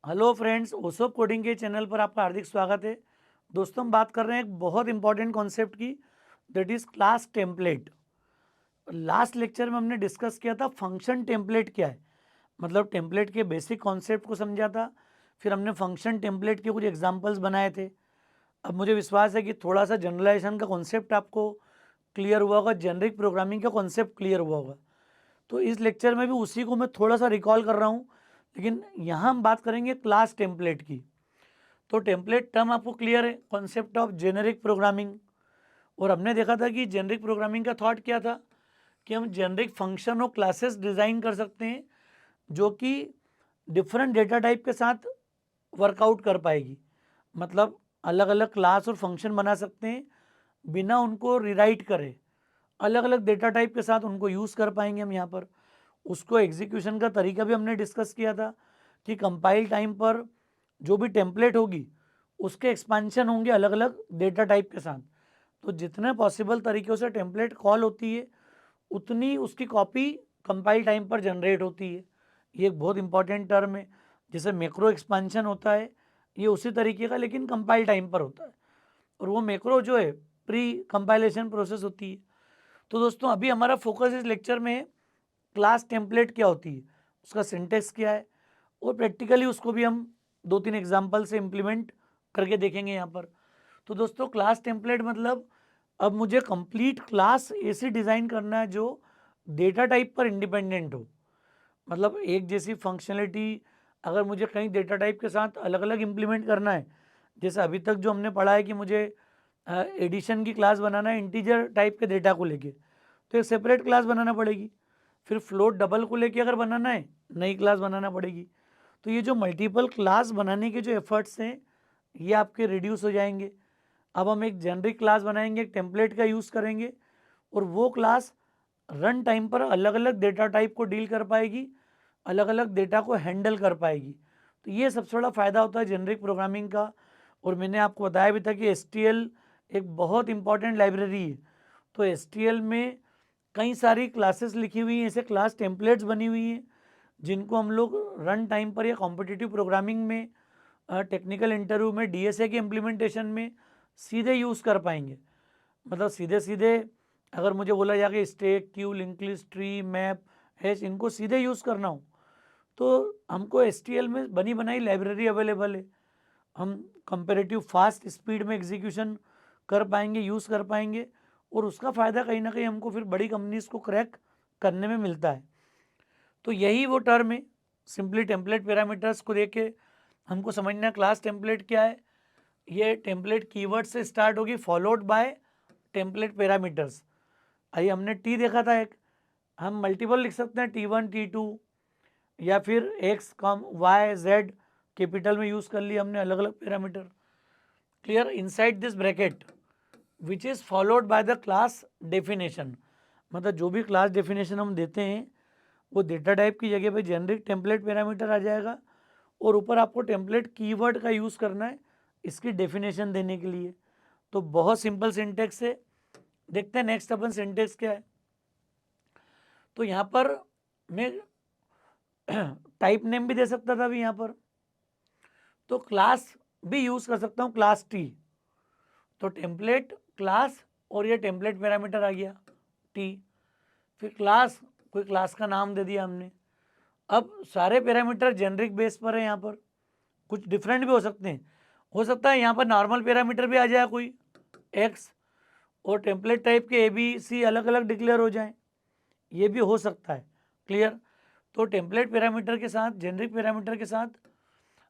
Hello friends, ओसो coding के channel पर आपका हार्दिक स्वागत है। दोस्तों, हम बात कर रहे हैं एक बहुत इंपॉर्टेंट कॉन्सेप्ट की, that is class template. Last lecture में हमने डिस्कस किया था फंक्शन टेम्पलेट क्या है, मतलब टेम्पलेट के बेसिक कॉन्सेप्ट को समझा था। फिर हमने फंक्शन टेम्पलेट के कुछ एग्जांपल्स बनाए थे। अब मुझे विश्वास है कि थोड़ा सा जनरलाइजेशन का कॉन्सेप्ट आपको क्लियर हुआ होगा, जेनरिक प्रोग्रामिंग का कॉन्सेप्ट क्लियर हुआ होगा। तो इस लेक्चर में भी उसी को मैं थोड़ा सा रिकॉल कर रहा हूँ, लेकिन यहाँ हम बात करेंगे क्लास टेम्पलेट की। तो टेम्पलेट टर्म आपको क्लियर है, कॉन्सेप्ट ऑफ जेनरिक प्रोग्रामिंग। और हमने देखा था कि जेनरिक प्रोग्रामिंग का थॉट क्या था कि हम जेनरिक फंक्शन और क्लासेस डिज़ाइन कर सकते हैं जो कि डिफरेंट डेटा टाइप के साथ वर्कआउट कर पाएगी। मतलब अलग अलग क्लास और फंक्शन बना सकते हैं बिना उनको रिराइट करे, अलग अलग डेटा टाइप के साथ उनको यूज़ कर पाएंगे हम यहाँ पर। उसको एग्जीक्यूशन का तरीका भी हमने डिस्कस किया था कि कंपाइल टाइम पर जो भी टेम्पलेट होगी उसके एक्सपांशन होंगे अलग अलग डेटा टाइप के साथ। तो जितने पॉसिबल तरीक़ों से टेम्पलेट कॉल होती है उतनी उसकी कॉपी कंपाइल टाइम पर जनरेट होती है। ये एक बहुत इंपॉर्टेंट टर्म है। जैसे मैक्रो एक्सपांशन होता है, ये उसी तरीके का लेकिन कंपाइल टाइम पर होता है, और वो मैक्रो जो है प्री कंपाइलेशन प्रोसेस होती है। तो दोस्तों, अभी हमारा फोकस इस लेक्चर में है क्लास टेम्पलेट क्या होती है, उसका सिंटेक्स क्या है, और प्रैक्टिकली उसको भी हम 2-3 एग्जाम्पल से इम्प्लीमेंट करके देखेंगे यहाँ पर। तो दोस्तों, क्लास टेम्पलेट मतलब अब मुझे कंप्लीट क्लास ऐसी डिज़ाइन करना है जो डेटा टाइप पर इंडिपेंडेंट हो। मतलब एक जैसी फंक्शनलिटी अगर मुझे कई डेटा टाइप के साथ अलग अलग इम्प्लीमेंट करना है, जैसे अभी तक जो हमने पढ़ा है कि मुझे एडिशन की क्लास बनाना है इंटीजर टाइप के डेटा को लेके, तो एक सेपरेट क्लास बनाना पड़ेगी। फिर फ्लोट डबल को लेके अगर बनाना है, नई क्लास बनाना पड़ेगी। तो ये जो मल्टीपल क्लास बनाने के जो एफर्ट्स हैं ये आपके रिड्यूस हो जाएंगे। अब हम एक जेनरिक क्लास बनाएंगे, एक टेम्पलेट का यूज़ करेंगे, और वो क्लास रन टाइम पर अलग अलग डेटा टाइप को डील कर पाएगी, अलग अलग डेटा को हैंडल कर पाएगी। तो ये सबसे बड़ा फ़ायदा होता है जेनरिक प्रोग्रामिंग का। और मैंने आपको बताया भी था कि एसटीएल एक बहुत इंपॉर्टेंट लाइब्रेरी है। तो एसटीएल में कई सारी क्लासेस लिखी हुई हैं, ऐसे क्लास टेम्पलेट्स बनी हुई हैं जिनको हम लोग रन टाइम पर या कॉम्पिटिटिव प्रोग्रामिंग में, टेक्निकल इंटरव्यू में, डीएसए के इम्प्लीमेंटेशन में सीधे यूज़ कर पाएंगे। मतलब सीधे सीधे अगर मुझे बोला जाए कि stack, Q, link list, tree, map, hash, इनको सीधे यूज़ करना हो तो हमको एसटीएल में बनी बनाई लाइब्रेरी अवेलेबल है। हम कंपेरेटिव फास्ट स्पीड में एग्जीक्यूशन कर पाएंगे, यूज़ कर पाएंगे, और उसका फ़ायदा कहीं ना कहीं हमको फिर बड़ी कंपनीज को क्रैक करने में मिलता है। तो यही वो टर्म है। सिंपली टेम्पलेट पैरामीटर्स को देख के हमको समझना क्लास टेम्पलेट क्या है। ये टेम्पलेट कीवर्ड से स्टार्ट होगी, फॉलोड बाय टेम्पलेट पैरामीटर्स। आइए, हमने टी देखा था एक, हम मल्टीपल लिख सकते हैं, T1, T2, या फिर एक्स कम वाई जेड कैपिटल में यूज़ कर लिया हमने अलग अलग parameter. Clear? Inside this bracket which is followed by the class definition, मतलब जो भी क्लास डेफिनेशन हम देते हैं वो डेटा टाइप की जगह पे जेनरिक टेम्पलेट पैरामीटर आ जाएगा, और ऊपर आपको टेम्पलेट कीवर्ड का यूज़ करना है इसकी डेफिनेशन देने के लिए। तो बहुत सिंपल सिंटेक्स है। देखते हैं नेक्स्ट अपन सिंटेक्स क्या है। तो यहाँ पर मैं टाइप नेम भी दे सकता था अभी यहाँ पर, तो क्लास भी यूज़ कर सकता हूँ, क्लास टी। तो टेम्पलेट क्लास, और ये टेम्पलेट पैरामीटर आ गया टी। फिर क्लास, कोई क्लास का नाम दे दिया हमने। अब सारे पैरामीटर जेनरिक बेस पर है, यहाँ पर कुछ डिफरेंट भी हो सकते हैं। हो सकता है यहाँ पर नॉर्मल पैरामीटर भी आ जाए कोई एक्स, और टेम्पलेट टाइप के ए बी सी अलग अलग डिक्लेयर हो जाएं, ये भी हो सकता है। क्लियर? तो टेम्पलेट पैरामीटर के साथ, जेनरिक पैरामीटर के साथ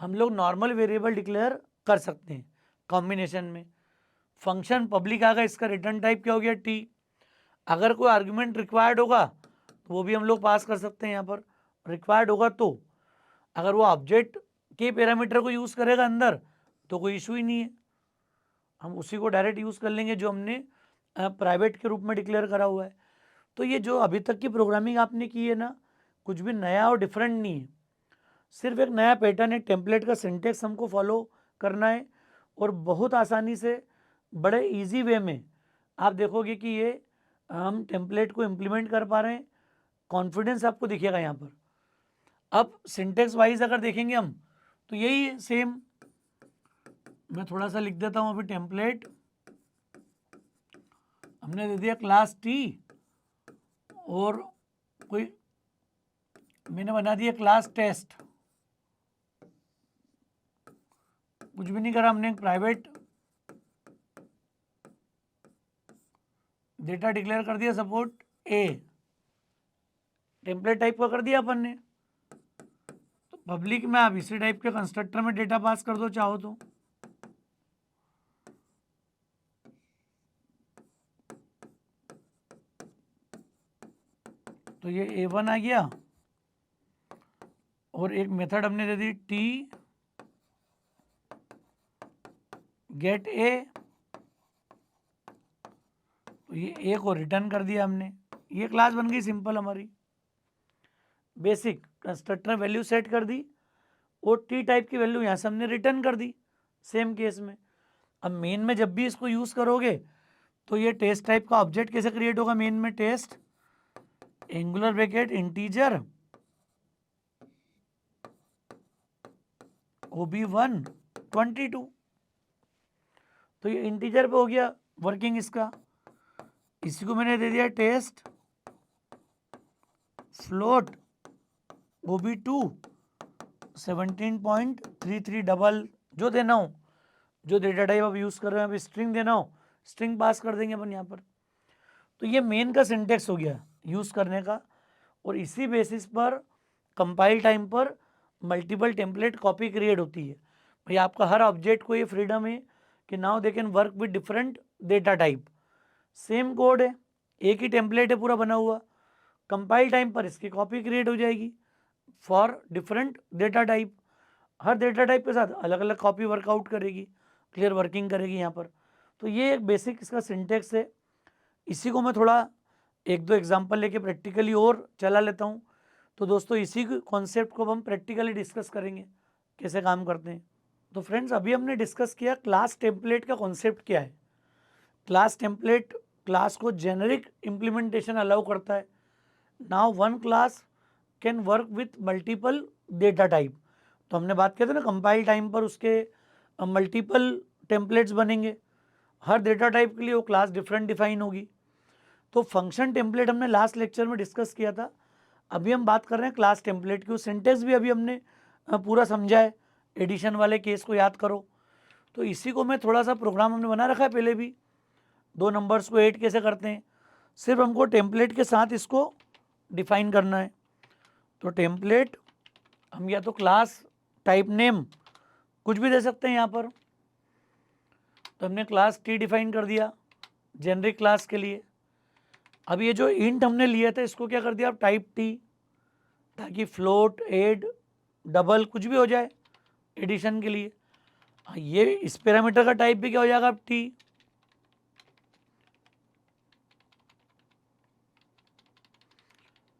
हम लोग नॉर्मल वेरिएबल डिक्लेयर कर सकते हैं कॉम्बिनेशन में। फंक्शन पब्लिक आ गया, इसका रिटर्न टाइप क्या हो गया, टी। अगर कोई आर्गुमेंट रिक्वायर्ड होगा तो वो भी हम लोग पास कर सकते हैं यहाँ पर, रिक्वायर्ड होगा तो। अगर वो ऑब्जेक्ट के पैरामीटर को यूज़ करेगा अंदर तो कोई इशू ही नहीं है, हम उसी को डायरेक्ट यूज़ कर लेंगे जो हमने प्राइवेट के रूप में डिक्लेयर करा हुआ है। तो ये जो अभी तक की प्रोग्रामिंग आपने की है ना, कुछ भी नया और डिफरेंट नहीं है, सिर्फ एक नया पैटर्न, एक टेम्पलेट का सिंटेक्स हमको फॉलो करना है, और बहुत आसानी से बड़े इजी वे में आप देखोगे कि ये हम टेम्पलेट को इम्प्लीमेंट कर पा रहे हैं। कॉन्फिडेंस आपको दिखेगा यहाँ पर। अब सिंटेक्स वाइज अगर देखेंगे हम, तो तो यही सेम मैं थोड़ा सा लिख देता हूँ अभी। टेम्पलेट हमने दे दिया क्लास टी, और कोई मैंने बना दिया क्लास टेस्ट, कुछ भी नहीं करा हमने, प्राइवेट डेटा डिक्लेयर कर दिया सपोर्ट ए, टेम्पलेट टाइप का कर दिया अपन ने। तो पब्लिक में आप इसी टाइप के कंस्ट्रक्टर में डेटा पास कर दो चाहो तो ये A1 आ गया, और एक मेथड हमने दे दी टी गेट ए, तो ये ए को रिटर्न कर दिया हमने। ये क्लास बन गई सिंपल हमारी। बेसिक कंस्ट्रक्टर वैल्यू सेट कर दी, और टी टाइप की वैल्यू यहाँ से हमने रिटर्न कर दी सेम केस में। अब मेन में जब भी इसको यूज़ करोगे तो ये टेस्ट टाइप का ऑब्जेक्ट कैसे क्रिएट होगा, मेन में test angular bracket integer OB1 22, तो ये इंटीजर पे हो गया वर्किंग इसका। इसी को मैंने दे दिया टेस्ट फ्लोट OB2 17.33 डबल, जो देना हो, जो डेटा टाइप आप यूज़ कर रहे हैं, अब स्ट्रिंग देना हो स्ट्रिंग पास कर देंगे अपन यहाँ पर। तो ये मेन का सिंटेक्स हो गया यूज़ करने का, और इसी बेसिस पर कंपाइल टाइम पर मल्टीपल टेम्पलेट कॉपी क्रिएट होती है। भाई आपका हर ऑब्जेक्ट को ये फ्रीडम है कि now they can work with different data type. Same code है, एक ही टेम्पलेट है पूरा बना हुआ, कंपाइल टाइम पर इसकी कॉपी क्रिएट हो जाएगी for different data type. Her data type के साथ अलग अलग कॉपी वर्कआउट करेगी, क्लियर वर्किंग करेगी यहाँ पर। तो ये एक बेसिक इसका सिंटेक्स है। इसी को मैं थोड़ा एक दो एग्जांपल लेके प्रैक्टिकली और चला लेता हूँ। तो दोस्तों इसी कॉन्सेप्ट को हम प्रैक्टिकली डिस्कस करेंगे कैसे काम करते हैं। तो फ्रेंड्स अभी हमने डिस्कस किया क्लास टेम्पलेट का कॉन्सेप्ट क्या है। क्लास टेम्पलेट क्लास को जेनरिक इम्प्लीमेंटेशन अलाउ करता है। Now one class can work with multiple data type. तो हमने बात किया था ना कंपाइल टाइम पर उसके मल्टीपल टेम्पलेट्स बनेंगे, हर डेटा टाइप के लिए वो क्लास डिफरेंट डिफाइन होगी। तो फंक्शन टेम्पलेट हमने लास्ट लेक्चर में डिस्कस किया था, अभी हम बात कर रहे हैं क्लास टेम्पलेट की। सिंटेक्स भी अभी हमने पूरा समझा है, एडिशन वाले केस को याद करो। तो इसी को मैं थोड़ा सा प्रोग्राम हमने बना रखा है पहले भी, दो नंबर्स को ऐड कैसे करते हैं, सिर्फ हमको टेम्पलेट के साथ इसको डिफाइन करना है। तो टेम्पलेट हम या तो क्लास टाइप नेम कुछ भी दे सकते हैं यहाँ पर। तो हमने क्लास टी डिफाइन कर दिया जेनरिक क्लास के लिए। अब ये जो इंट हमने लिया था इसको क्या कर दिया आप टाइप टी, ताकि फ्लोट ऐड डबल कुछ भी हो जाए एडिशन के लिए। ये इस पैरामीटर का टाइप भी क्या हो जाएगा अब टी।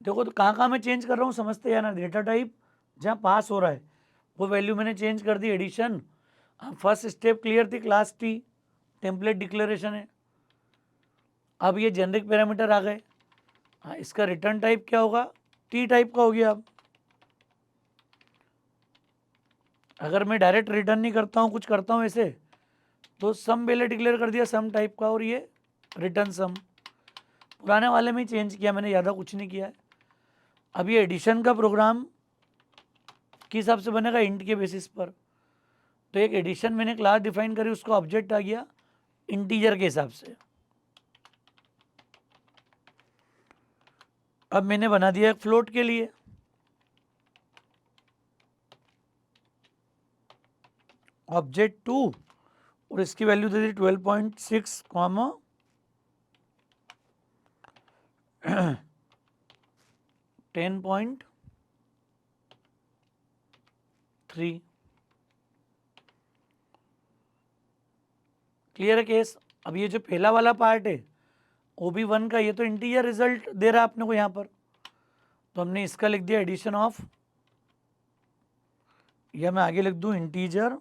देखो तो कहाँ मैं चेंज कर रहा हूँ समझते हैं ना। डेटा टाइप जहाँ पास हो रहा है वो वैल्यू मैंने चेंज कर दी एडिशन। फर्स्ट स्टेप क्लियर थी, क्लास टी टेम्पलेट डिक्लेरेशन है। अब ये जेनरिक पैरामीटर आ गए। इसका रिटर्न टाइप क्या होगा, टी टाइप का हो गया। अब अगर मैं डायरेक्ट रिटर्न नहीं करता हूँ, कुछ करता हूँ ऐसे, तो सम पहले डिक्लेयर कर दिया सम टाइप का, और ये रिटर्न सम। पुराने वाले में ही चेंज किया मैंने, ज़्यादा कुछ नहीं किया है। अब ये एडिशन का प्रोग्राम किस हिसाब से बनेगा, इंट के बेसिस पर। तो एक एडिशन मैंने क्लास डिफाइन करी, उसका ऑब्जेक्ट आ गया इंटीजर के हिसाब से। अब मैंने बना दिया एक फ्लोट के लिए, ऑब्जेक्ट 2, और इसकी वैल्यू दे दी 12.6 कॉमा 10.3। क्लियर है केस। अब ये जो पहला वाला पार्ट है OB1 का, ये तो इंटीजर रिजल्ट दे रहा है आपने को यहाँ पर, तो हमने इसका लिख दिया एडिशन ऑफ, या मैं आगे लिख दूं इंटीजर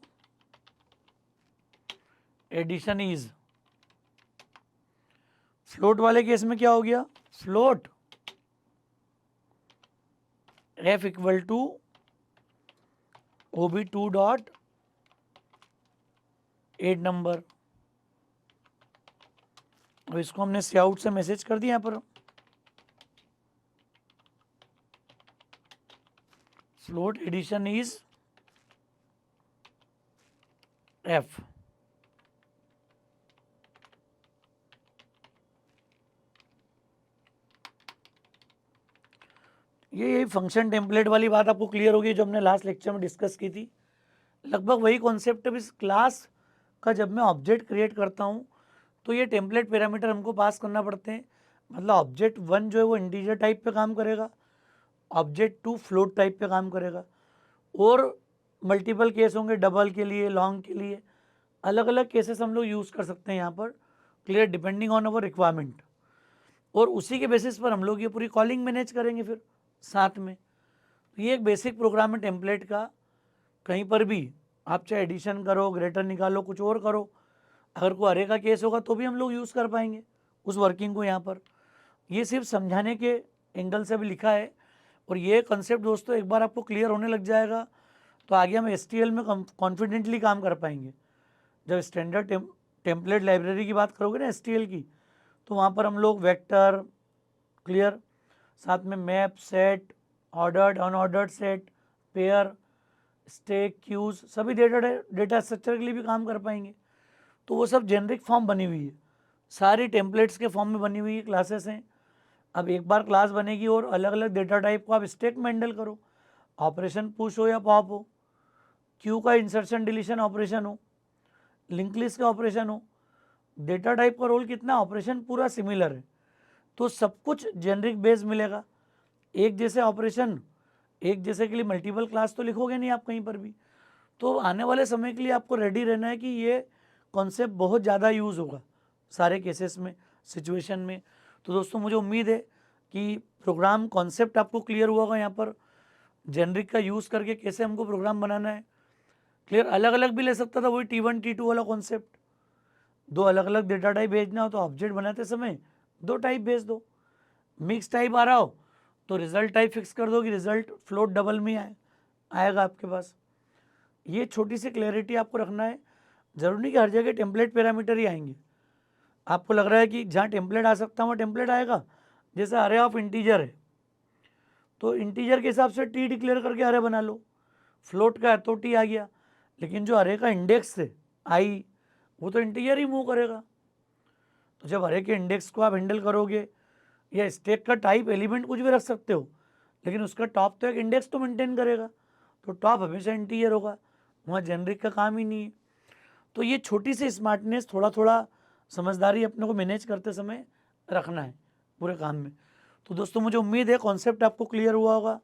एडिशन इज। फ्लोट वाले केस में क्या हो गया, float f equal to OB2.8 number. अब इसको हमने Cout से मैसेज कर दिया यहाँ पर, फ्लोट एडिशन इज F। ये फंक्शन टेम्पलेट वाली बात आपको क्लियर होगी जो हमने लास्ट लेक्चर में डिस्कस की थी। लगभग वही कॉन्सेप्ट है। इस क्लास का जब मैं ऑब्जेक्ट क्रिएट करता हूँ तो ये टेम्पलेट पैरामीटर हमको पास करना पड़ते हैं। मतलब ऑब्जेक्ट 1 जो है वो इंटीजर टाइप पे काम करेगा, ऑब्जेक्ट 2 फ्लोट टाइप पे काम करेगा, और मल्टीपल केस होंगे डबल के लिए, लॉन्ग के लिए, अलग अलग केसेस हम लोग यूज़ कर सकते हैं यहाँ पर, clear, depending on our requirement. और उसी के बेसिस पर हम लोग ये पूरी कॉलिंग मैनेज करेंगे फिर साथ में। तो ये एक बेसिक प्रोग्राम है टेम्पलेट का। कहीं पर भी आप चाहे एडिशन करो, ग्रेटर निकालो, कुछ और करो, अगर कोई अरे का केस होगा तो भी हम लोग यूज़ कर पाएंगे उस वर्किंग को यहाँ पर। ये सिर्फ समझाने के एंगल से भी लिखा है। और ये कंसेप्ट दोस्तों एक बार आपको क्लियर होने लग जाएगा तो आगे हम STL में कॉन्फिडेंटली काम कर पाएंगे। जब स्टैंडर्ड टेम्पलेट लाइब्रेरी की बात करोगे ना STL की, तो वहाँ पर हम लोग वेक्टर, क्लियर, साथ में map, set, ordered, unordered set, pair, stack, queues, सभी डेटा स्ट्रक्चर के लिए भी काम कर पाएंगे। तो वो सब जेनरिक फॉर्म बनी हुई है, सारी टेम्पलेट्स के फॉर्म में बनी हुई है क्लासेस हैं। अब एक बार क्लास बनेगी और अलग अलग डेटा टाइप को आप स्टैक में हैंडल करो, ऑपरेशन पुश हो या पॉप हो, क्यू का इंसर्शन डिलीशन ऑपरेशन हो, लिंक लिस्ट का ऑपरेशन हो, डेटा टाइप का रोल कितना, ऑपरेशन पूरा सिमिलर है। तो सब कुछ जेनरिक बेस मिलेगा। एक जैसे ऑपरेशन, एक जैसे के लिए मल्टीपल क्लास तो लिखोगे नहीं आप कहीं पर भी। तो आने वाले समय के लिए आपको रेडी रहना है कि ये कॉन्सेप्ट बहुत ज़्यादा यूज़ होगा सारे केसेस में, सिचुएशन में। तो दोस्तों मुझे उम्मीद है कि प्रोग्राम कॉन्सेप्ट आपको क्लियर हुआ होगा। यहाँ पर जेनरिक का यूज़ करके कैसे हमको प्रोग्राम बनाना है, क्लियर। अलग अलग भी ले सकता था, वही T1 T2 वाला कॉन्सेप्ट। दो अलग अलग डेटा टाइप भेजना हो तो ऑब्जेक्ट बनाते समय 2 टाइप भेज दो। मिक्स टाइप आ रहा हो तो रिजल्ट टाइप फिक्स कर दो कि रिजल्ट फ्लोट डबल में आएगा आपके पास। ये छोटी सी क्लैरिटी आपको रखना है। जरूरी नहीं कि हर जगह टेम्पलेट पैरामीटर ही आएंगे। आपको लग रहा है कि जहाँ टेम्पलेट आ सकता है वहाँ टेम्पलेट आएगा। जैसे अरे ऑफ इंटीजर है तो इंटीजर के हिसाब से टी डिक्लेयर करके अरे बना लो, फ्लोट का है तो टी आ गया। लेकिन जो अरे का इंडेक्स है आई, वो तो इंटीजर ही मूव करेगा। तो जब अरे के इंडेक्स को आप हैंडल करोगे, या स्टैक का टाइप एलिमेंट कुछ भी रख सकते हो, लेकिन उसका टॉप तो एक इंडेक्स तो मेंटेन करेगा, तो टॉप हमेशा इंटीजर होगा, वहाँ जेनरिक का काम ही नहीं है। तो ये छोटी सी स्मार्टनेस, थोड़ा थोड़ा समझदारी अपने को मैनेज करते समय रखना है पूरे काम में। तो दोस्तों मुझे उम्मीद है कॉन्सेप्ट आपको क्लियर हुआ होगा।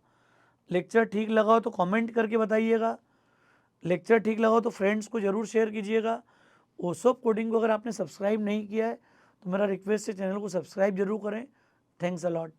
लेक्चर ठीक लगा हो तो कमेंट करके बताइएगा, लेक्चर ठीक लगा हो तो फ्रेंड्स को ज़रूर शेयर कीजिएगा। ओसोप कोडिंग को अगर आपने सब्सक्राइब नहीं किया है तो मेरा रिक्वेस्ट है चैनल को सब्सक्राइब जरूर करें। Thanks a lot.